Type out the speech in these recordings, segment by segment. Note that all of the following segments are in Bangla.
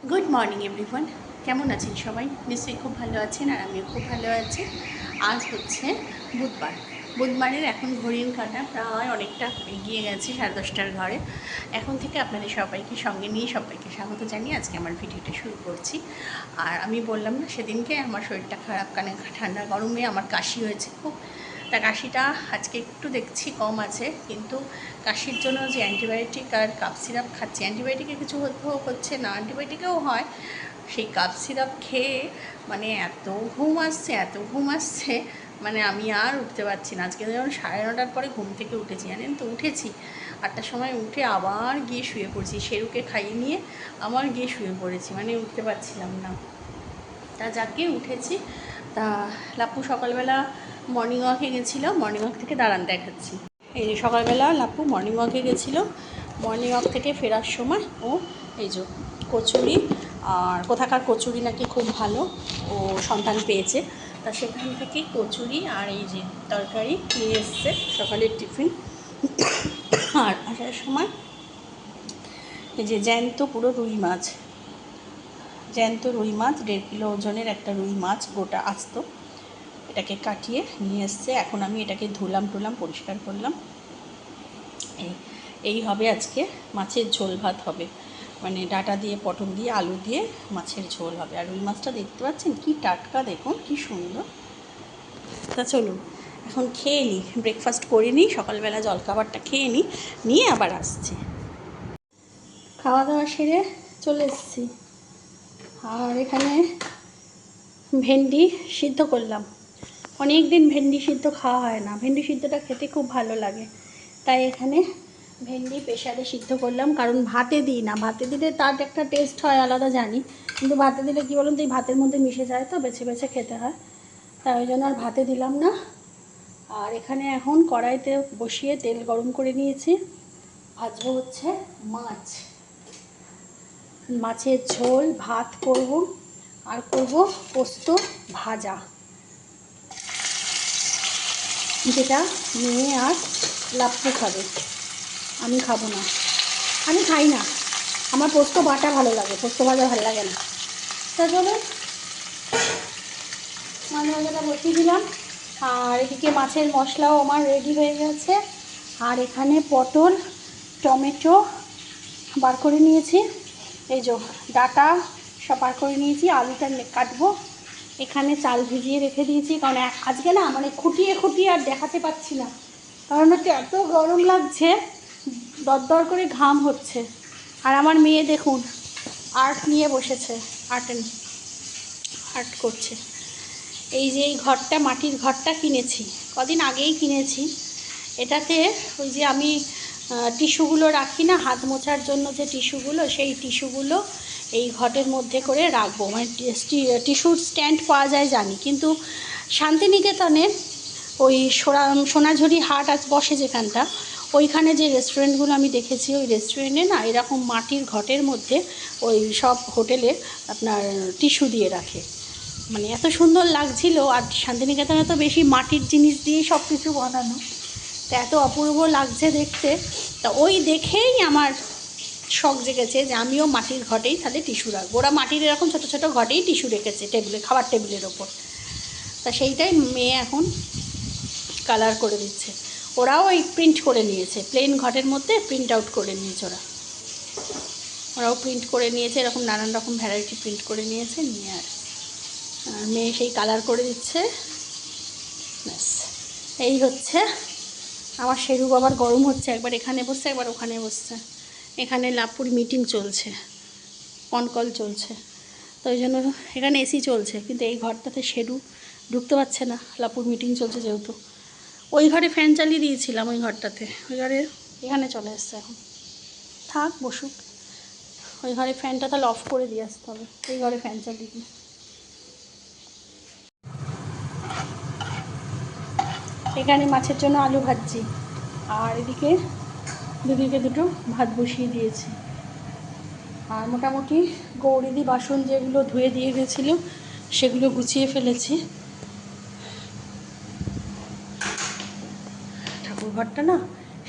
গুড মর্নিং এভরিওয়ান, কেমন আছেন সবাই? নিশ্চয়ই খুব ভালো আছেন, আর আমিও খুব ভালো আছি। আজ হচ্ছে বুধবার। বুধবারের এখন ঘড়ির কাঁটা প্রায় অনেকটা এগিয়ে গেছে 10:30টার ঘরে। এখন থেকে আপনাদের সবাইকে সঙ্গে নিয়ে সবাইকে স্বাগত জানিয়ে আজকে আমার ভিডিওটা শুরু করছি। আর আমি বললাম না সেদিনকে আমার শরীরটা খারাপ, কানে ঠান্ডা গরমে আমার কাশি হয়েছে খুব। তা কাশিটা আজকে একটু দেখছি কম আছে, কিন্তু কাশির জন্য যে অ্যান্টিবায়োটিক আর কাপ সিরাপ খাচ্ছি, অ্যান্টিবায়োটিকে কিছু হচ্ছে না, অ্যান্টিবায়োটিকেও হয়। সেই কাপ সিরাপ খেয়ে মানে এত ঘুম আসছে, মানে আমি আর উঠতে পারছি না। আজকে যেমন 9:30টার পরে ঘুম থেকে উঠেছি, জানেন তো, উঠেছি 8টার সময়, উঠে আবার গিয়ে শুয়ে পড়েছি। শেরুকে খাইয়ে নিয়ে আবার গিয়ে শুয়ে পড়েছি, মানে উঠতে পারছিলাম না। তা যাকে উঠেছি। তা লাপ্পু সকালবেলা মর্নিং ওয়াকে গেছিলো, মর্নিং ওয়াক থেকে দাঁড়ান দেখাচ্ছি। এই যে সকালবেলা লাপ্পু মর্নিং ওয়াকে গেছিলো, মর্নিং ওয়াক থেকে ফেরার সময় ও এই যে কচুরি, আর কোথাকার কচুরি নাকি খুব ভালো, ও সন্ধান পেয়েছে। তা সেখান থেকে কচুরি আর এই যে তরকারি নিয়ে এসছে সকালের টিফিন। আর আসার সময় এই যে জ্যান্ত পুরো রুই মাছ, জ্যান্ত রুই মাছ, 1.5 কিলো ওজনের একটা রুই মাছ গোটা আস্ত, এটাকে কাটিয়ে নিয়ে এসছে। এখন আমি এটাকে ধুলাম পরিষ্কার করলাম। এই হবে আজকে মাছের ঝোল ভাত হবে, মানে ডাঁটা দিয়ে, পটল দিয়ে, আলু দিয়ে মাছের ঝোল হবে। আর রুই মাছটা দেখতে পাচ্ছেন কি টাটকা, দেখুন কি সুন্দর। তা চলুন এখন খেয়ে নিই, ব্রেকফাস্ট করে নিই, সকালবেলা জলখাবারটা খেয়ে নিয়ে আবার আসছি। খাওয়া দাওয়া সেরে চলে এসেছি, আর এখানে ভেন্ডি সিদ্ধ করলাম। অনেক দিন ভেন্ডি সিদ্ধ খাওয়া হয় না, ভেন্ডি সিদ্ধটা খেতে খুব ভালো লাগে, তাই এখানে ভেন্ডি প্রেশারে সিদ্ধ করলাম। কারণ ভাতে দিই না, ভাতে দিলে তার একটা টেস্ট হয় আলাদা জানি, কিন্তু ভাতে দিলে কী বলুন তো, এই ভাতের মধ্যে মিশে যায়, তো বেছে বেছে খেতে হয়, তাই ওই জন্য আর ভাতে দিলাম না। আর এখানে এখন কড়াইতে বসিয়ে তেল গরম করে নিয়েছি, ভাজবো হচ্ছে মাছ, মাছের ঝোল ভাত করব, আর করব পোস্ত ভাজা, যেটা মেয়ে আর লাপ্পু খাবে, আমি খাবো না, আমি খাই না, আমার পোস্ত বাটা ভালো লাগে, পোস্ত ভাজা ভালো লাগে না। তা চলো মাছ ভাজাটা বসিয়ে দিলাম, আর এদিকে মাছের মশলাও আমার রেডি হয়ে গেছে। আর এখানে পটল টমেটো বার করে নিয়েছি, এই যে ডাটা সব বার করে নিয়েছি, আলুটা কাটবো। এখানে চাল ভিজিয়ে রেখে দিয়েছি, কারণ আজকে না মানে খুঁটিয়ে আর দেখাতে পাচ্ছি না, কারণ হচ্ছে এত গরম লাগছে, দরদর করে ঘাম হচ্ছে। আর আমার মেয়ে দেখুন আর্ট নিয়ে বসেছে, আর্ট করছে। এই যে এই ঘরটা, মাটির ঘরটা কিনেছি, কদিন আগেই কিনেছি। এটাতে ওই যে আমি টিস্যুগুলো রাখি না, হাত মোছার জন্য যে টিস্যুগুলো, সেই টিস্যুগুলো এই ঘটের মধ্যে করে রাখবো। মানে টিস্যুর স্ট্যান্ড পাওয়া যায় জানি, কিন্তু শান্তিনিকেতনে ওই সোনাঝুরি হাট আজ বসে যেখানটা, ওইখানে যে রেস্টুরেন্টগুলো আমি দেখেছি, ওই রেস্টুরেন্টে না এরকম মাটির ঘটের মধ্যে ওই সব হোটেলে আপনার টিস্যু দিয়ে রাখে, মানে এত সুন্দর লাগছিল। আর শান্তিনিকেতনে তো বেশি মাটির জিনিস দিয়ে সব কিছু বানানো, তো এত অপূর্ব লাগছে দেখতে। তা ওই দেখেই আমার শখ জেগেছে যে আমিও মাটির ঘটেই তাহলে টিস্যু রাখবো। ওরা মাটির এরকম ছোটো ছোটো ঘটেই টিস্যু রেখেছে টেবিলে, খাবার টেবিলের ওপর। তা সেইটাই মেয়ে এখন কালার করে দিচ্ছে। ওরাও ওই প্রিন্ট করে নিয়েছে, প্লেন ঘটের মধ্যে প্রিন্ট আউট করে নিয়েছে, ওরাও প্রিন্ট করে নিয়েছে, এরকম নানান রকম ভ্যারাইটি প্রিন্ট করে নিয়েছে, নিয়ে আর মেয়ে সেই কালার করে দিচ্ছে। ব্যাস এই হচ্ছে আমার শেরু বাবার গরম হচ্ছে, একবার এখানে বসছে একবার ওখানে বসছে। এখানে লাপুর মিটিং চলছে, কল চলছে, তো ওই জন্য এখানে এসি চলছে, কিন্তু এই ঘরটাতে শেরু ঢুকতে পারছে না, লাপুর মিটিং চলছে যেহেতু। ওই ঘরে ফ্যান চালিয়ে দিয়েছিলাম, ওই ঘরটাতে, ওই ঘরে এখানে চলে এসছে, এখন থাক বসুক। ওই ঘরে ফ্যানটা তাহলে অফ করে দিয়ে আসতে হবে, এই ঘরে ফ্যান চালিয়ে দিই। এখানে মাছের জন্য আলু ভাজছি, আর এদিকে দুদিকে দুটো ভাত বসিয়ে দিয়েছি। আর মোটামুটি গৌরিদি বাসন যেগুলো ধুয়ে দিয়ে গেছিলো সেগুলো গুছিয়ে ফেলেছি। ঠাকুর ঘরটা না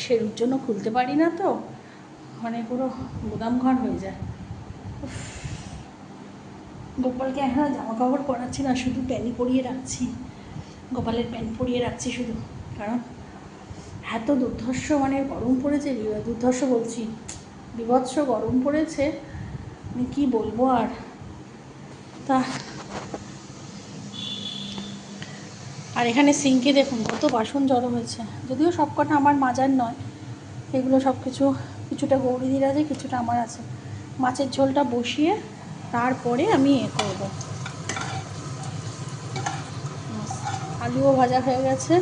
শেরুর জন্য খুলতে পারি না, তো মানে পুরো গোদাম ঘর হয়ে যায়। গোপালকে এখন জামা কাপড় পরাচ্ছি না, শুধু প্যান্ট পরিয়ে রাখছি, গোপালের প্যান্ট পরিয়ে রাখছি শুধু। কারণ এত দুর্ধর্ষ মানে গরম পড়েছে, দুর্ধর্ষ বলছি, বিভৎস গরম পড়েছে, আমি কী বলবো আর। তা আর এখানে সিঙ্কে দেখুন কত বাসন জড়ো হয়েছে, যদিও সব কটা আমার মাজার নয়, এগুলো সব কিছুটা গৌরীদির আছে, কিছুটা আমার আছে। মাছের ঝোলটা বসিয়ে তারপরে আমি করব। আলুও ভাজা হয়ে গেছে,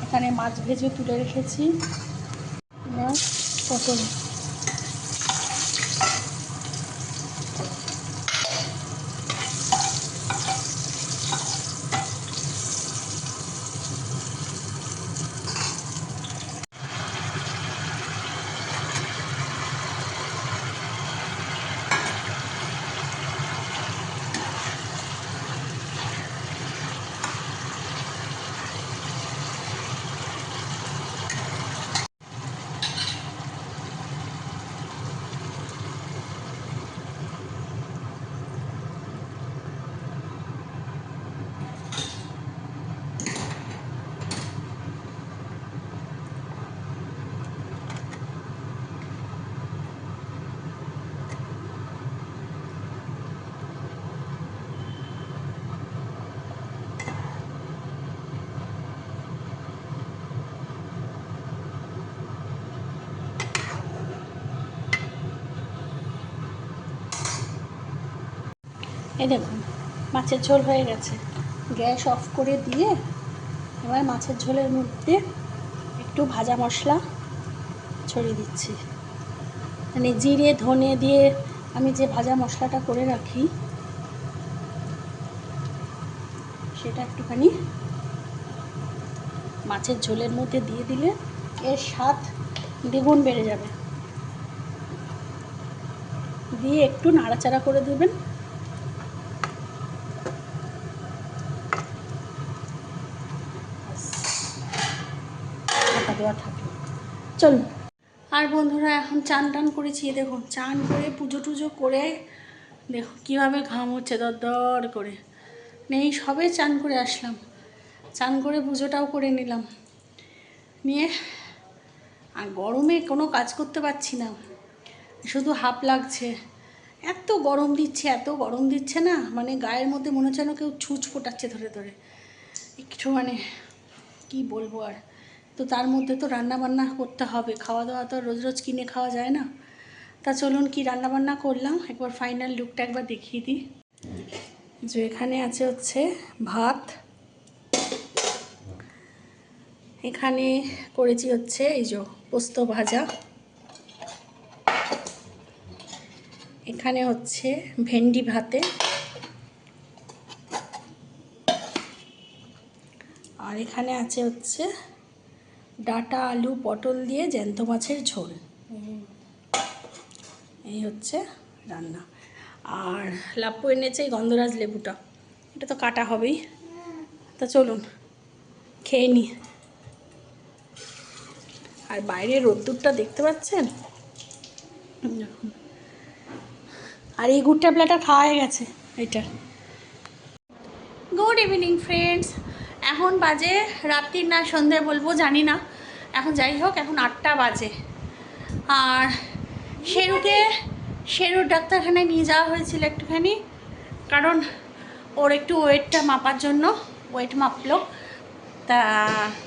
এখানে মাছ ভেজে তুলে রেখেছি, পটল। এই দেখুন মাছের ঝোল হয়ে গেছে, গ্যাস অফ করে দিয়ে এবার মাছের ঝোলের মধ্যে একটু ভাজা মশলা ছড়িয়ে দিচ্ছি, মানে জিরে ধনে দিয়ে আমি যে ভাজা মশলাটা করে রাখি সেটা একটুখানি মাছের ঝোলের মধ্যে দিয়ে দিলে এর স্বাদ দ্বিগুণ বেড়ে যাবে। দিয়ে একটু নাড়াচাড়া করে দেবেন, ঢাকা দেওয়া থাকবে। চলুন। আর বন্ধুরা এখন চান টান করেছি, দেখুন চান করে পুজো টুজো করে দেখুন কীভাবে ঘাম হচ্ছে দর করে, নেই সবে চান করে আসলাম, চান করে পুজোটাও করে নিলাম, নিয়ে আর গরমে কোনো কাজ করতে পারছি না, শুধু হাঁপ লাগছে, এত গরম দিচ্ছে না, মানে গায়ের মধ্যে মনে হচ্ছে না কেউ ছুঁচ ফোটাচ্ছে ধরে ধরে, একটু মানে কি বলবো আর। তো তার মধ্যে তো রান্নাবান্না করতে হবে, খাওয়া দাওয়া তো রোজ রোজ কিনে খাওয়া যায় না। তা চলুন কি রান্নাবান্না করলাম একবার ফাইনাল লুকটা একবার দেখিয়ে দিই। যে এখানে আছে হচ্ছে ভাত, এখানে করেছি হচ্ছে এই যে পোস্ত ভাজা, এখানে হচ্ছে ভেন্ডি ভাতে, আর এখানে আছে হচ্ছে ডাঁটা আলু পটল দিয়ে জ্যান্ত মাছের ঝোল। এই হচ্ছে রান্না। আর লাপ্পু এনেছে এই গন্ধরাজ লেবুটা, এটা তো কাটা হবেই। তা চলুন খেয়ে নিই। আর বাইরে রোদ্দুরটা দেখতে পাচ্ছেন, আর এই গুড় ট্যাবলেটটা খাওয়া হয়ে গেছে এটা। গুড ইভিনিং ফ্রেন্ডস, এখন বাজে রাত্রির না সন্ধ্যে বলবো জানি না, এখন যাই হোক এখন 8টা বাজে। আর শেরুর ডাক্তারখানায় নিয়ে যাওয়া হয়েছিল একটুখানি, কারণ ওর একটু ওয়েটটা মাপার জন্য, ওয়েট মাপলো, তা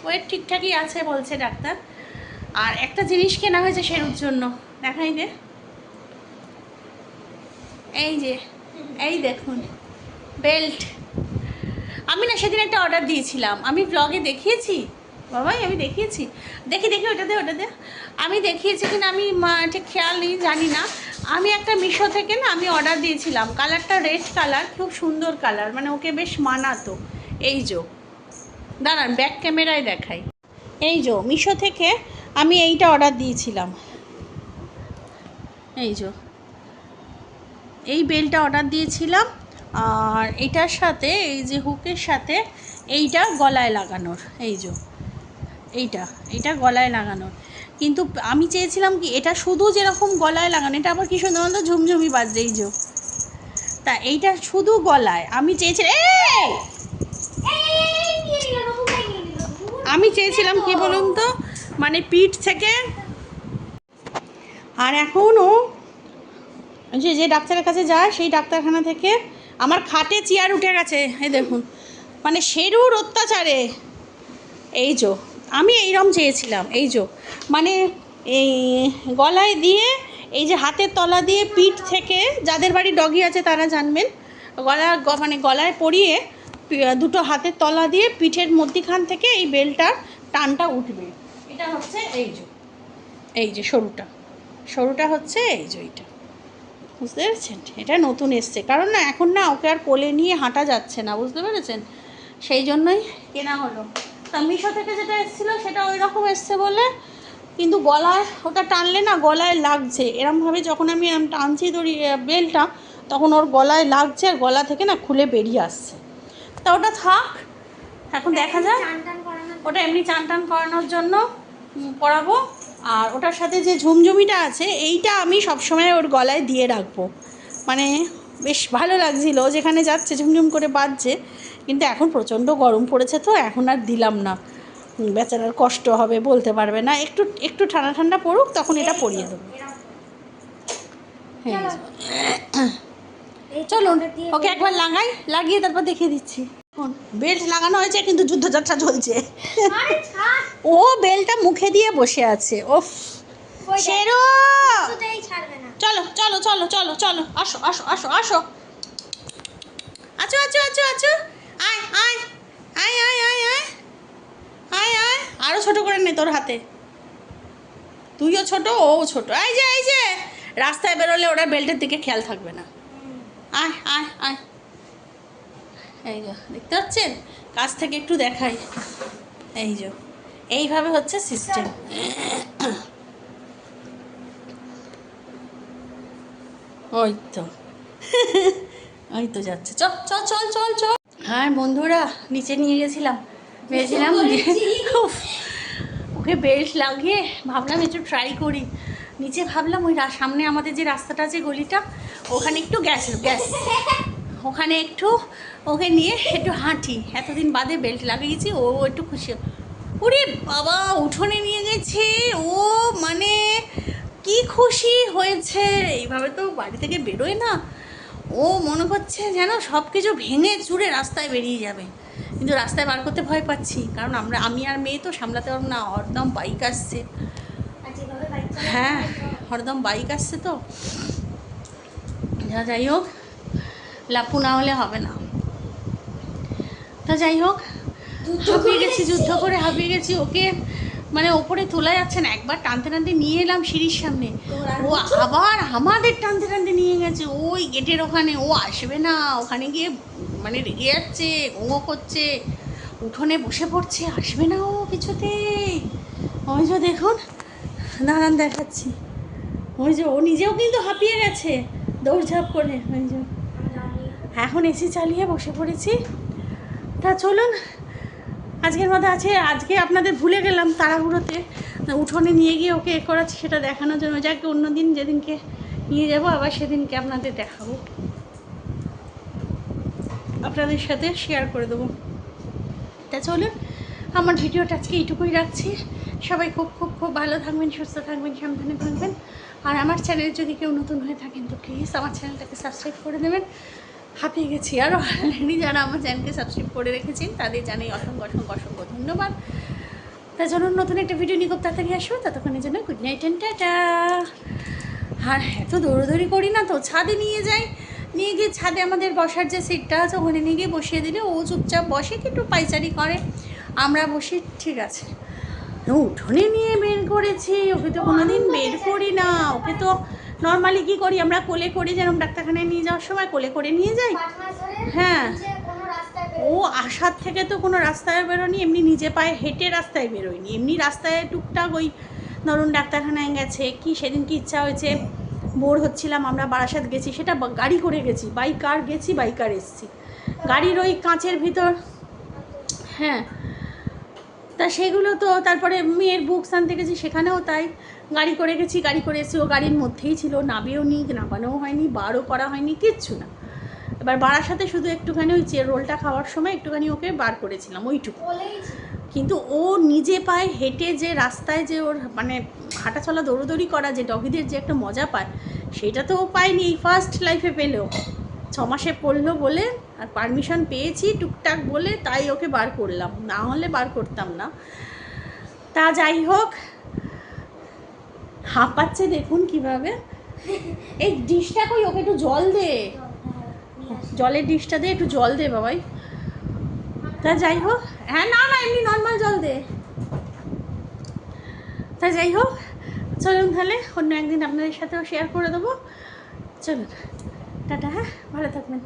ওয়েট ঠিকঠাকই আছে বলছে ডাক্তার। আর একটা জিনিস কেনা হয়েছে শেরুর জন্য, দেখাই দে, এই দেখুন বেল্ট। আমি না সেদিন একটা অর্ডার দিয়েছিলাম, আমি ব্লগে দেখিয়েছি বাবাই, আমি দেখিয়েছি, দেখি ওটা দে আমি দেখিয়েছি কিনা আমি ঠিক খেয়াল নেই, জানি না। আমি একটা মিশো থেকে না আমি অর্ডার দিয়েছিলাম, কালারটা রেড কালার, খুব সুন্দর কালার, মানে ওকে বেশ মানাতো। এই যে দাঁড়ান ব্যাক ক্যামেরায় দেখাই, এই যে মিশো থেকে আমি এইটা অর্ডার দিয়েছিলাম, এই যে এই বেলটা অর্ডার দিয়েছিলাম। আর এটার সাথে এই যে হুকের সাথে এইটা গলায় লাগানোর, এই যে এইটা গলায় লাগানোর, কিন্তু আমি চেয়েছিলাম কি এটা শুধু যেরকম গলায় লাগানো, এটা আবার কি সুন্দর ঝুমঝুমি বাজছে, এই যে তা এইটা শুধু গলায় আমি চেয়েছিলাম আমি চেয়েছিলাম কি বলুন তো, মানে পিঠ থেকে। আর এখনও যে ডাক্তারের কাছে যায় সেই ডাক্তারখানা থেকে আমার খাটে চেয়ার উঠে গেছে, এই দেখুন, মানে শেরুর অত্যাচারে। এই যো আমি এইরকম চেয়েছিলাম, এই যো মানে এই গলায় দিয়ে, এই যে হাতের তলা দিয়ে পিঠ থেকে, যাদের বাড়ি ডগি আছে তারা জানবেন, মানে গলায় পরিয়ে দুটো হাতের তলা দিয়ে পিঠের মধ্যিখান থেকে এই বেলটার টানটা উঠবে। এটা হচ্ছে এই যে সরুটা হচ্ছে এই যে এইটা, বুঝতে পেরেছেন? এটা নতুন এসছে, কারণ না এখন না ওকে আর কোলে নিয়ে হাঁটা যাচ্ছে না, বুঝতে পেরেছেন? সেই জন্যই কেনা হলো। তা মিশো থেকে যেটা এসেছিলো সেটা ওই রকম এসছে বলে, কিন্তু গলায় ওটা টানলে না গলায় লাগছে, এরমভাবে যখন আমি টানছি ধরি বেলটা, তখন ওর গলায় লাগছে আর গলা থেকে না খুলে বেরিয়ে আসছে। তা ওটা থাক, এখন দেখা যায়। ওটা এমনি চান টান করানোর জন্য পরাবো। আর ওটার সাথে যে ঝুমঝুমিটা আছে এইটা আমি সবসময় ওর গলায় দিয়ে রাখবো, মানে বেশ ভালো লাগছিলো, যেখানে যাচ্ছে ঝুমঝুম করে বাজছে। কিন্তু এখন প্রচণ্ড গরম পড়েছে তো এখন আর দিলাম না, বেচারার কষ্ট হবে, বলতে পারবে না। একটু ঠান্ডা ঠান্ডা পড়ুক, তখন এটা পরিয়ে দেবো। হ্যাঁ চলুন ওকে একবার লাগিয়ে তারপর দেখিয়ে দিচ্ছি। বেল্ট লাগানো হয়েছে কিন্তু যুদ্ধযাত্রা চলছে। ও বেলটা মুখে দিয়ে বসে আছে। ওফ শেরু, চলো চলো চলো চলো চলো, আসো আসো আসো আসো, আছো আছো আছো আছো, আয় আয় আয় আয় আয় আয় আয় আয়, আরও ছোটো করে নে তোর হাতে, তুইও ছোট ও ছোট। এই যে রাস্তায় বেরোলে ওরা বেল্টের দিকে খেয়াল থাকবে না। আয় আয় আয়, এই যে দেখতে পাচ্ছেন, কাছ থেকে একটু দেখাই, এই যে এইভাবে হচ্ছে সিস্টেম। ওই তো ওই তো যাচ্ছে, চল চল চল চল চল। হ্যাঁ বন্ধুরা, নিচে নিয়ে গেছিলাম, ভেবেছিলাম ওকে বেল্ট লাগিয়ে ভাবলাম একটু ট্রাই করি। নিচে ভাবলাম ওই সামনে আমাদের যে রাস্তাটা আছে গলিটা, ওখানে একটু গ্যাস ওখানে একটু ওকে নিয়ে একটু হাঁটি, এতদিন বাদে বেল্ট লাগিয়েছি, ও একটু খুশি। ওরে বাবা, উঠোনে নিয়ে গেছে ও, মানে কি খুশি হয়েছে, এইভাবে তো বাড়ি থেকে বেরোয় না। ও মনে করছে যেন সব কিছু ভেঙে চুরে রাস্তায় বেরিয়ে যাবে, কিন্তু রাস্তায় বার করতে ভয় পাচ্ছি, কারণ আমি আর মেয়ে তো সামলাতে পারবো না, হরদম বাইক আসছে। হ্যাঁ হরদম বাইক আসছে তো, যাই হোক লাপু না হলে হবে না। তা যাই হোক, হাঁপিয়ে গেছি, যুদ্ধ করে হাঁপিয়ে গেছি। ওকে মানে ওপরে তোলা যাচ্ছে না, একবার টানতে টানতে নিয়ে এলাম সিঁড়ির সামনে, ও আবার আমাদের টানতে টানতে নিয়ে গেছে ওই গেটের ওখানে। ও আসবে না, ওখানে গিয়ে মানে রেগে যাচ্ছে, ও করছে, উঠোনে বসে পড়ছে, আসবে না ও কিছুতেই। ওই যে দেখুন, দাঁড়ান দেখাচ্ছি, ওই যে ও নিজেও কিন্তু হাঁপিয়ে গেছে দৌড়ঝাঁপ করে। ওই যে এখন এসি চালিয়ে বসে পড়েছি। তা চলুন আজকের মতো আছে, আজকে আপনাদের ভুলে গেলাম তাড়াহুড়োতে, উঠোনে নিয়ে গিয়ে ওকে করাচ্ছি সেটা দেখানোর জন্য। যাকে অন্য দিন যেদিনকে নিয়ে যাব আবার সেদিনকে আপনাদের দেখাবো, আপনাদের সাথে শেয়ার করে দেবো। তা চলুন আমার ভিডিওটা আজকে এইটুকুই রাখছি। সবাই খুব খুব খুব ভালো থাকবেন, সুস্থ থাকবেন, সাবধানে থাকবেন। আর আমার চ্যানেল যদি কেউ নতুন হয়ে থাকেন তো প্লিজ আমার চ্যানেলটাকে সাবস্ক্রাইব করে দেবেন। হাঁপিয়ে গেছি, আরও অলরেডি যারা আমার চ্যানেলকে সাবস্ক্রাইব করে রেখেছেন তাদের জানাই অসংখ্য অসংখ্য অসংখ্য ধন্যবাদ। তার জন্য নতুন একটা ভিডিও নিয়ে খুব তাড়াতাড়ি আসবো, ততক্ষণের জন্য গুড নাইট অ্যান্ড টাটা। আর এত দৌড়দৌড়ি করি না তো, ছাদে নিয়ে যাই, নিয়ে গিয়ে ছাদে আমাদের বসার যে সিটটা আছে ওখানে নিয়ে গিয়ে বসিয়ে দিলে ও চুপচাপ বসে, কি একটু পাইচারি করে, আমরা বসি, ঠিক আছে। উঠোনে নিয়ে বের করেছি, ওকে তো কোনোদিন বের করি না। ওকে তো নর্মালি কী করি আমরা, কোলে করি, যেরকম ডাক্তারখানায় নিয়ে যাওয়ার সময় কোলে করে নিয়ে যাই। হ্যাঁ, ও আসার থেকে তো কোনো রাস্তায় বেরোনি, এমনি নিজে পায়ে হেঁটে রাস্তায় বেরোয়নি, এমনি রাস্তায় টুকটাক ওই ধরুন ডাক্তারখানায় গেছে, কি সেদিন কি ইচ্ছা হয়েছে, বোর হচ্ছিলাম, আমরা বারাসাত গেছি, সেটা গাড়ি করে গেছি, বাইকার গেছি, বাইকার এসছি, গাড়ির ওই কাঁচের ভিতর। হ্যাঁ, তা সেগুলো তো, তারপরে মেয়ের বুকস আনতে গেছি, সেখানেও তাই, গাড়ি করে গেছি, গাড়ি করে এসেছি, ও গাড়ির মধ্যেই ছিল, নাবেও নি, নামানোও হয়নি, বারও করা হয়নি, কিচ্ছু না। এবার বাড়ার সাথে শুধু একটুখানি ওই রোলটা খাওয়ার সময় একটুখানি ওকে বার করেছিলাম, ওইটুকু। কিন্তু ও নিজে পায়ে হেঁটে যে রাস্তায় যে ওর মানে হাঁটা চলা দৌড়োদৌড়ি করা, যে ডগিদের যে একটা মজা পায়, সেটা তো ও পায়নি, এই ফার্স্ট লাইফে পেলো। 6 মাসে পড়লো বলে আর পারমিশন পেয়েছি টুকটাক বলে, তাই ওকে বার করলাম, না হলে বার করতাম না। তা যাই হোক, হাঁপাচ্ছে দেখুন কিভাবে। এই ডিশটা কই, ওকে একটু জল দে, জলের ডিশটা দে, একটু জল দে বাবাই। তা যাই হোক, হ্যাঁ না না এমনি নর্মাল জল দে। তা যাই হোক, চলুন তাহলে অন্য একদিন আপনাদের সাথেও শেয়ার করে দেবো। চলুন, টাটা, হ্যাঁ ভালো থাকবেন।